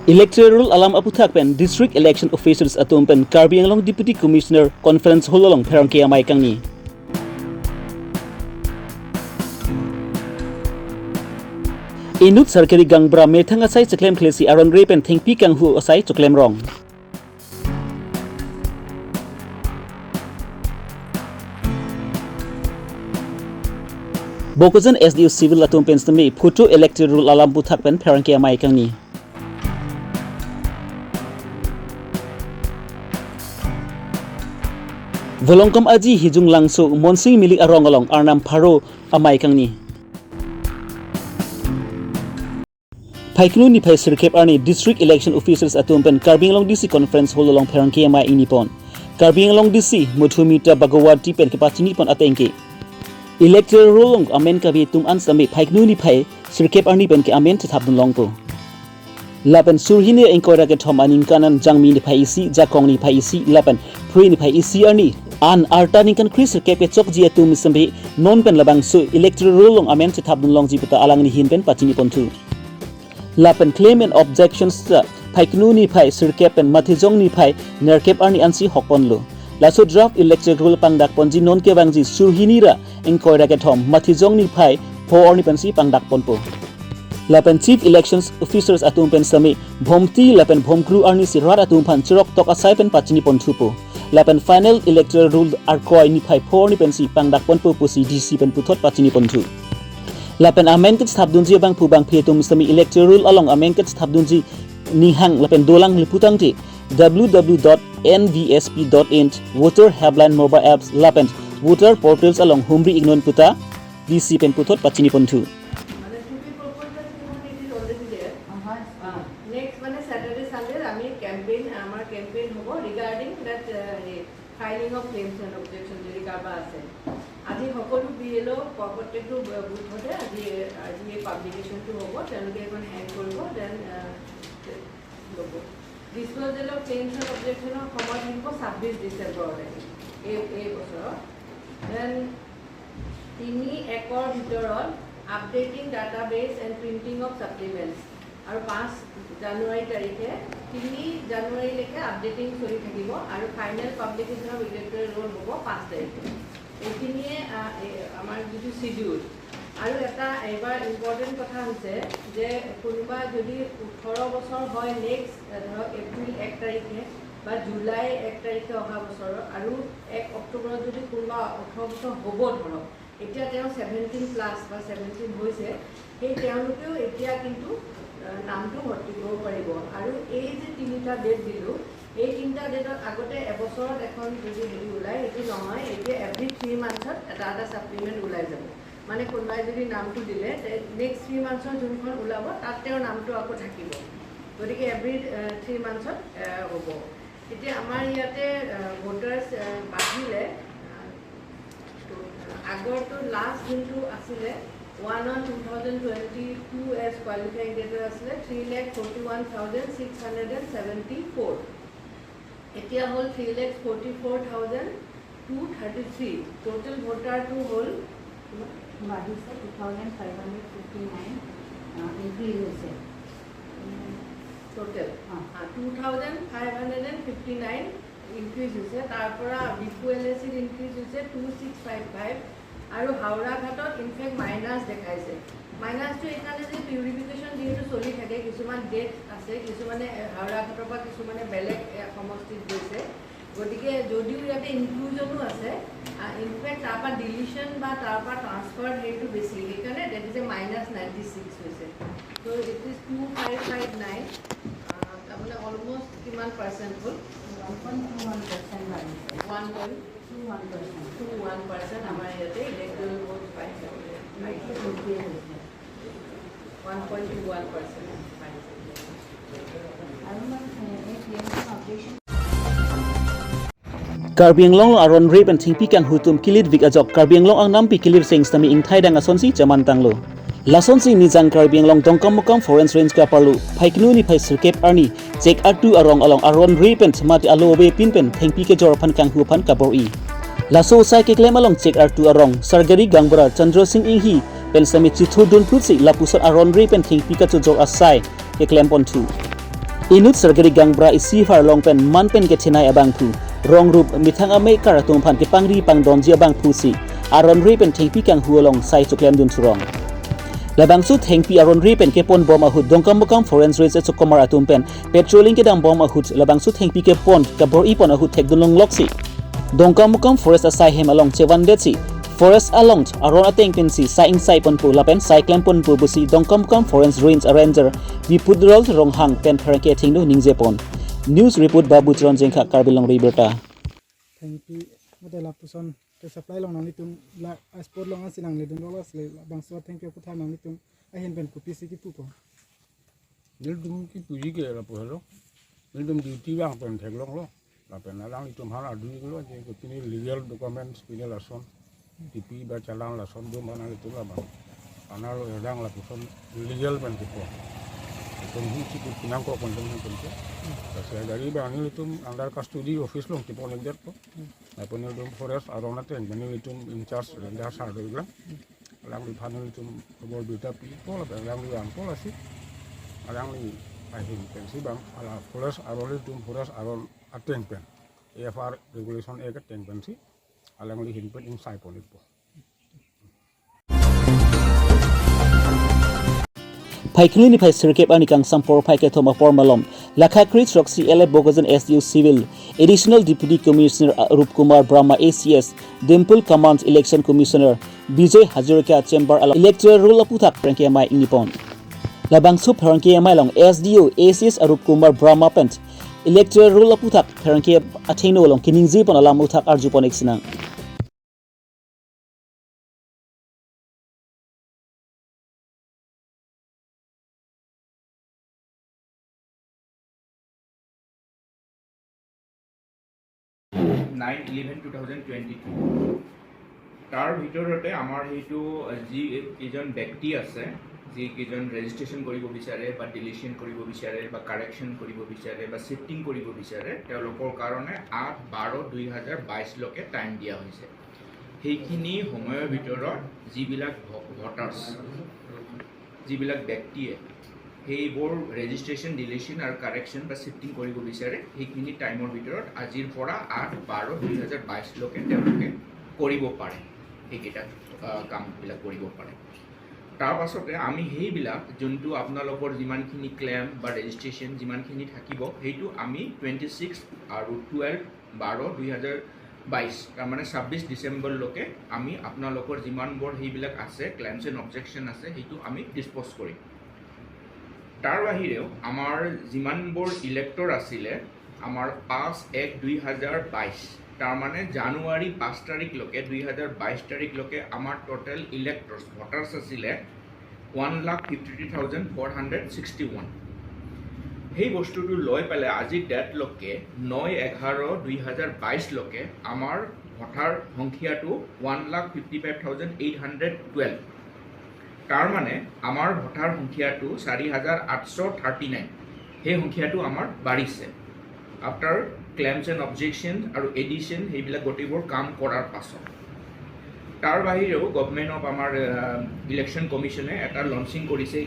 Electoral alam aputhak pen district election officials atom pen Karbi Longri Deputy Commissioner Conference Hall along Perang Kiamai Kangni. Inut sarkari gangbra methang asai ceklem klesi aron re pen thengpi kang hu asai ceklem rong. Bokozen SDU civil atom pen stami photo electoral alam puthak pen Perang Kiamai Kangni. Volongkom aji hijung langso monsing milik arong along arnam pharo amai kangni. Phaiknu ni phai sirkep arni district election officials atumpen Karbi Longri DC conference hall along Perang Kiamai inipon. Karbi Longri DC muthumita bagawati pen kepachini pon atengke. Electoral rolong amen kabi tum ansami phaiknu ni phai sirkep arni pen ke amen thapdun longpo. Lapan surhine engkora ke thom aning kanan jangmi ni phai isi jakong ni phai isi lapan free ni phai isi arni an arta ning kan kris ke pe chok ji atum sambi non pen labang su electoral rolong amen se thabdun long ji puta alang ni hin pen pachini pontu lapan claim and objections phaiknu ni phai sirkep pen mathijong ni phai nerkep arni ansi hokpon lo laso draft electoral pangdak ponji non ke bangji surhini ra engkora ke thom mathijong ni phai pho orni pensi pangdak ponpo lapan chief elections officers atum pen sami bhomti lapan bhomkru arni sirat atum phan chirok tok asai pen pachini pontu po lapan final electoral rule arkoi ni phai phor ni pensi pangdak pon po pusi DC pen puthot pachini pontu lapan amen ket thabdunji bang phubang phetum sami electoral along amen ket thabdunji nihang lapan dolang liputang ti www.nvsp.int voter helpline mobile apps lapan voter portals along humri ignon puta DC pen puthot pachini pontu. Next one is Saturday, Sunday. Ami campaign, our campaign hobo regarding that filing of claims and objections. Jodi karba ase. Aji hokolu BLO corporate to booth hote. Aji publication to hobo. Tenuke ekon hang koribo. Then logo. Disposal of claims and objections of common hinko 26 December already. A bosor. Then tini ekor bhitorot updating database and printing of supplements. আৰু 5 জানুৱাৰী তাৰিখে 3 জানুৱাৰী লৈকে updating চলি থাকিব আৰু final publication of electoral roll হ'ব 5 তাৰিখে এইখিনিয়ে আমাৰ যিটো শিডিউল আৰু এটা এবাৰ ইম্পৰ্টেণ্ট কথা হৈছে যে কোনোবা যদি 18 বছৰ হয় নেক্সট ধৰক এপ্ৰিল 1 তাৰিখে বা জুলাই 1 তাৰিখে অহা বছৰ আৰু 1 অক্টোবৰত যদি কোনোবা 18 বছৰ হ'ব ধৰক এতিয়া তেওঁ 17 প্লাছ বা 17 হৈছে সেই তেওঁলোকেও এতিয়া কিন্তু নামটো ভৰ্তি কৰিব পাৰিব আৰু এই যে তিনিটা ডেট দিলো এই তিনিটা ডেটত আগতে এবছৰত এখন যদি হেৰি ওলাই এটি নহয় এতিয়া এভৰি 3 মান্থত এটা সাপ্লিমেন্ট ওলাই যাব মানে কোনোবাই যদি নামটো দিলে নেক্সট 3 মান্থৰ যোনখন ওলাব তাত তেওঁৰ নামটো আকৌ থাকিব গতিকে এভৰি 3 মান্থত হ'ব এতিয়া আমাৰ ইয়াতে ভোটাৰ্স বাঢ়িলে আগৰটো লাষ্ট দিনটো আছিলে 1 on 2022 as qualifying data asle 3,41,674 etia hol 3,44,233 total voter to hol 2,559 increase hoise total 2,559 increase hoise tar pora BQLSC increase hoise 2655 আৰু হাওৰা ঘাটত ইনফেক্ট মাইনাস দেখাইছে মাইনাসটো এখানে যে পিউৰিফিকেশন যেহেতু চলি থাকে কিছুমান ডেট আছে কিছুমানে হাওৰা ঘাটৰ পৰা কিছুমানে বেলেগ সমষ্টিত গৈছে গতিকে যদিও ইয়াতে ইনক্লুজনো আছে ইনফেক্ট তাৰ পৰা ডিলিশন বা তাৰ পৰা ট্ৰান্সফাৰ হেইটো বেছি সেইকাৰণে ডেট ইজ মাইনাস 96 হৈছে সো ইট ইজ 2559 তাৰমানে অলমোষ্ট কিমান পাৰ্সেন্ট হ'ল 1.21% বাঢ়িছে 1.21% আমাৰ ইয়াতে ইলেক্ট্ৰল ভোট পাইছে 1.21% Karbi Long aron re pen thingpi kan hutum kilit vik ajok Karbi Long ang nampi kilir seng stami ing thai dang asonsi jaman tanglo lasonsi ni jang Karbi Long dongkam mokam foreign range ka parlu phaiknu ni phai sirkep arni check atu arong along aron re pen smati alobe pin pen thingpi ke jor phan kang hu phan kabor i laso sai ke claim along check atu arong sargari gangbra chandra singh ing hi pen sami chithu dun putsi lapusat aron re pen thingpi ka jor asai ke claim pon thu Inut sargari gangbra isi far longpen manpen ke chinai abang phu rong rup mithang ame karatum phan ke pangri pang donji abang phu si aron ri pen thengpi kang huolong sai chuklem dun churong labang su thengpi aron ri pen ke pon bom ahut dongkam bokam foreign race chukomar atum pen patrolling ke dang bom ahut labang su thengpi ke pon ka bor i pon ahut thekdulong loksi dongkam bokam forest asai hem along chewan desi forest along aron ateng pen si sai ing sai pon pu lapen sai klem pon pu busi dongkam bokam forest range ranger Bipudrol ronghang pen pharake thingno ningje pon news report babu chron jengkha Karbi Longri Abirta thank you mate la puson ke supply long nang litung la sport long asinang le dun lolas le bangso thank you kutha nang litung ahin pen ku pc ki pu ko nil dum ki puji ke la pohlo nil dum duty bang pen thek long lo la pen lang litum hala du lo je ko tini legal documents pine la son tipi ba chalang la son do mana litum la bang anaro edang la puson legal pen tipo Tunggu cukup pinang kok konten itu. Saya dari bang ini itu under custody office loh tipo lender tuh. Apa nih itu forest arona tuh ini itu in charge lender sah dari bilang. Orang di panel itu kebol berita people, orang di angkol sih. Orang di ahin pensi bang. Ala forest arona itu forest aron ateng pen. AFR regulation eket teng pensi. Orang di hinpen inside pon itu. Paiknu ni pai sirkep ani kang sampor pai ke thoma formalom lakha krit roxy ele bogozen SDU civil additional deputy commissioner Rup Kumar Brahma ACS Dimple command election commissioner Bijay Hazarika chamber ala electoral roll aputhak pranke mai inipon labang sup pranke mai long SDU ACS Rup Kumar Brahma pent electoral roll aputhak pranke atheno long kiningji pon ala muthak arjupon exinang তাৰ ভিতৰতে আমাৰ হেতু যি কেজন ব্যক্তি আছে যি কেজন registration কৰিব বিচাৰে বা ডিলিশন কৰিব বিচাৰে বা কাৰেকচন কৰিব বিচাৰে বা শিফটিং কৰিব বিচাৰে তেওঁলোকৰ কাৰণে 8/12/2022 লৈকে টাইম দিয়া হৈছে সেইখিনি সময়ৰ ভিতৰত যিবিলাক ভোটাৰ্স যিবিলাক ব্যক্তিয়ে সেইবোৰ ৰেজিষ্ট্ৰেচন ডিলিশন আৰু কাৰেকচন বা শিফটিং কৰিব বিচাৰে সেইখিনি টাইমৰ ভিতৰত আজিৰ পৰা 8/12/2022 লৈকে তেওঁলোকে কৰিব পাৰে এইকেইটা কামবিলাক কৰিব পাৰে তাৰ পাছতে আমি সেইবিলাক যোনটো আপোনালোকৰ যিমানখিনি ক্লেম বা ৰেজিষ্ট্ৰেচন যিমানখিনি থাকিব সেইটো আমি 26 আৰু 12/12/2022 তাৰমানে 26 ডিচেম্বৰলৈকে আমি আপোনালোকৰ যিমানবোৰ সেইবিলাক আছে ক্লেমছ এণ্ড অবজেকশ্যন আছে সেইটো আমি ডিছপ'জ কৰিম তাৰ বাহিৰেও আমাৰ যিমানবোৰ ইলেক্টৰ আছিলে আমাৰ 5/1/2022 তাৰমানে জানুৱাৰী 5 তাৰিখলৈকে 2022 তাৰিখলৈকে আমাৰ টোটেল ইলেক্টৰ্ছ ভোটাৰ্ছ আছিলে 1,53,461 সেই বস্তুটো লৈ পেলাই আজি ডেটলৈকে 9/11/2022 লৈকে আমাৰ ভোটাৰ সংখ্যাটো 1,55,812 তাৰ মানে আমাৰ ভোটাৰ সংখ্যাটো 4,839 সেই সংখ্যাটো আমাৰ বাঢ়িছে আফটাৰ ক্লেমছ এণ্ড অবজেকশ্যন আৰু এডিশ্যন সেইবিলাক গোটেইবোৰ কাম কৰাৰ পাছত তাৰ বাহিৰেও গভৰ্ণমেণ্ট অফ আমাৰ ইলেকশ্যন কমিশ্যনে এটা লঞ্চিং কৰিছে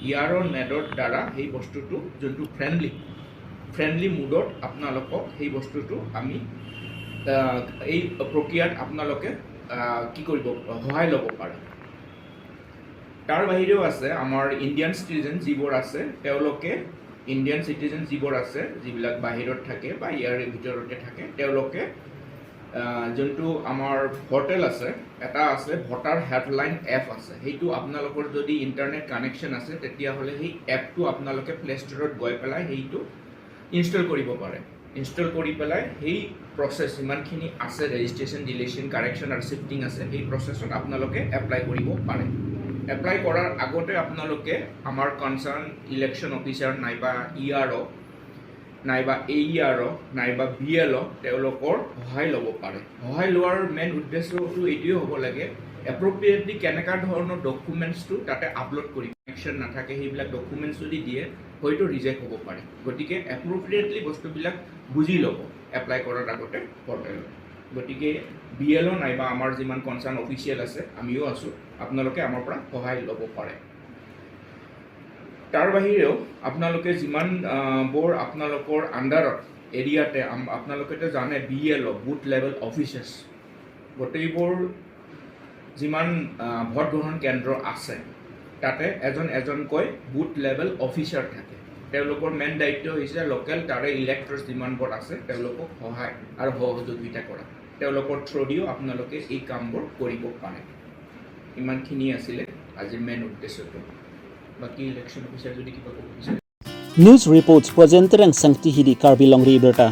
ERO নেটৰ দ্বাৰা সেই বস্তুটো যোনটো ফ্ৰেণ্ডলি মুডত আপোনালোকক সেই বস্তুটো আমি এই প্ৰক্ৰিয়াত আপোনালোকে কি কৰিব সহায় ল'ব পাৰে তাৰ বাহিৰেও আছে আমাৰ ইণ্ডিয়ান চিটিজেন যিবোৰ আছে তেওঁলোকে ইণ্ডিয়ান চিটিজেন যিবোৰ আছে যিবিলাক বাহিৰত থাকে বা ইয়াৰ ভিতৰতে থাকে তেওঁলোকে যোনটো আমাৰ পৰ্টেল আছে এটা আছে ভোটাৰ হেল্পলাইন এপ আছে সেইটো আপোনালোকৰ যদি ইণ্টাৰনেট কানেকশ্যন আছে তেতিয়াহ'লে সেই এপটো আপোনালোকে প্লে ষ্টৰত গৈ পেলাই সেইটো ইনষ্টল কৰিব পাৰে ইনষ্টল কৰি পেলাই সেই প্ৰচেছ যিমানখিনি আছে ৰেজিষ্ট্ৰেশ্যন ডিলিশ্যন কাৰেকশ্যন আৰু শিফটিং আছে সেই প্ৰচেছত আপোনালোকে এপ্লাই কৰিব পাৰে এপ্লাই কৰাৰ আগতে আপোনালোকে আমাৰ কনচাৰ্ণ ইলেকশ্যন অফিচাৰ নাইবা ERO নাইবা AERO নাইবা BLO তেওঁলোকৰ সহায় ল'ব পাৰে সহায় লোৱাৰ মেইন উদ্দেশ্যটো এইটোৱে হ'ব লাগে এপ্ৰপ্ৰিয়েটলি কেনেকুৱা ধৰণৰ ডকুমেণ্টছটো তাতে আপলোড কৰি কানেকশ্যন নাথাকে সেইবিলাক ডকুমেণ্টছ যদি দিয়ে হয়তো ৰিজেক্ট হ'ব পাৰে গতিকে এপ্ৰপ্ৰিয়েটলি বস্তুবিলাক বুজি ল'ব এপ্লাই কৰাৰ আগতে পৰ্টেলত গতিকে BLO নাইবা আমাৰ যিমান কনচাৰ্ণ অফিচিয়েল আছে আমিও আছোঁ আপোনালোকে আমাৰ পৰা সহায় ল'ব পাৰে তাৰ বাহিৰেও আপোনালোকে যিমান বোৰ আপোনালোকৰ আণ্ডাৰত এৰিয়াতে আপোনালোকেতো জানে BLO বুথ লেভেল অফিচাৰ্ছ গোটেইবোৰ যিমান ভোট গ্ৰহণ কেন্দ্ৰ আছে তাতে এজনকৈ বুথ লেভেল অফিচাৰ থাকে তেওঁলোকৰ মেইন দায়িত্ব হৈছে লোকেল তাৰে ইলেক্টৰ্ছ যিমানবোৰ আছে তেওঁলোকক সহায় আৰু সহযোগিতা কৰা তেওঁলোকৰ থ্ৰুদিও আপোনালোকে এই কামবোৰ কৰিব পাৰে ইমানখিনি আছিলে আজিৰ মেইন উদ্দেশ্যটো বাকি ইলেকশ্যন অফিচাৰ যদি কিবা ক'ব বিচাৰে News reports presented ang Sangti Hidi Karbi Longri Abirta.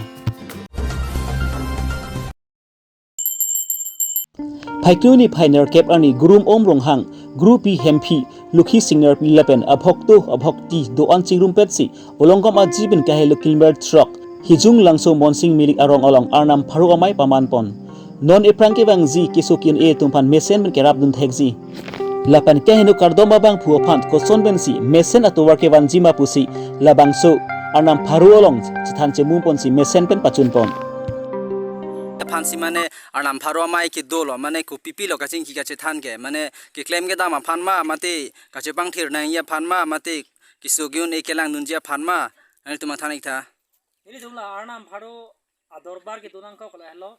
Phaiknuni Phainer Kep Arni Gurum Om Ronghang Group P Hempi Lukhi Singer Pilapen Abhokto Abhokti Doan Chingrum Petsi Bolongkom Ajibin Kahelo Kilmer Truck Hijung Langso Monsing Milik Arong Olong Arnam Pharu Amai Pamanpon Non Eprangke Bangzi Kisukin E Tumpan Mesen Ben Kerab Dun Thegzi Lapan kahino kardoma bang puopant koson bensi mesen atau warke wanjima pusi labang so arnam pharu olong chitan chemum pon si mesen pen pachun pon fansi mane arnam pharo mai ki dolo mane ku pipi lo kaching ki kache than ke mane ki claim ke dama phanma mate kache bang thir na ya phanma mate ki sogyun e kelang nunjia phanma ani tuma thanik tha ini jumla arnam pharo adorbar ke dunang ko kala hello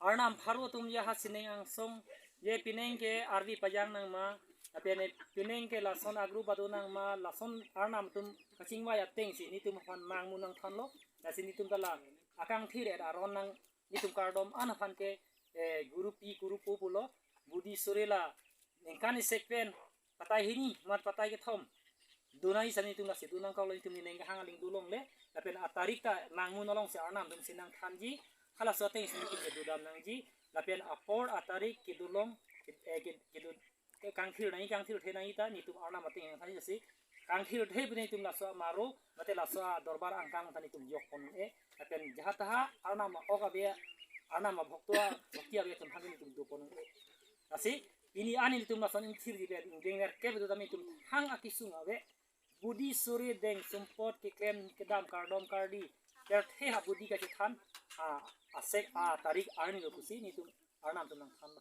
arnam pharo tum ya hasine ang song ye pineng ke arvi pajang nang ma apene pineng ke lason agru badunang ma lason arnam tum kaching wa ya teng si ni tum phan mang munang than lo na si ni tum kala akang thir er aron nang ni tum kardom an phan ke guru pi guru pu pulo budi surela nengkani sekpen patai hini mat patai ke thom dunai sani tum nasi dunang ko tum ni neng hang ling dulong le apen atarik ta mang mun olong se arnam tum sinang thanji khala so teng si ni tum dudam nangji lapen apor atarik kidulong kidul kangthir nai kangthir the nai ta ni tum arna mate ang thani si kangthir the bne tum la so maro mate la so dorbar angkang thani tum yok kon e apen jaha taha arna ma oga be arna ma bhoktoa bhaktiya be tum hagin tum do kon e asi ini ani tum la son thir di be denger ke be dami tum hang akisung ave budi suri deng sumpot ke klem ke dam kardom kardi ter the ha budi ka than a asek a tarik arni lo kusi ni tum arnam tum nang than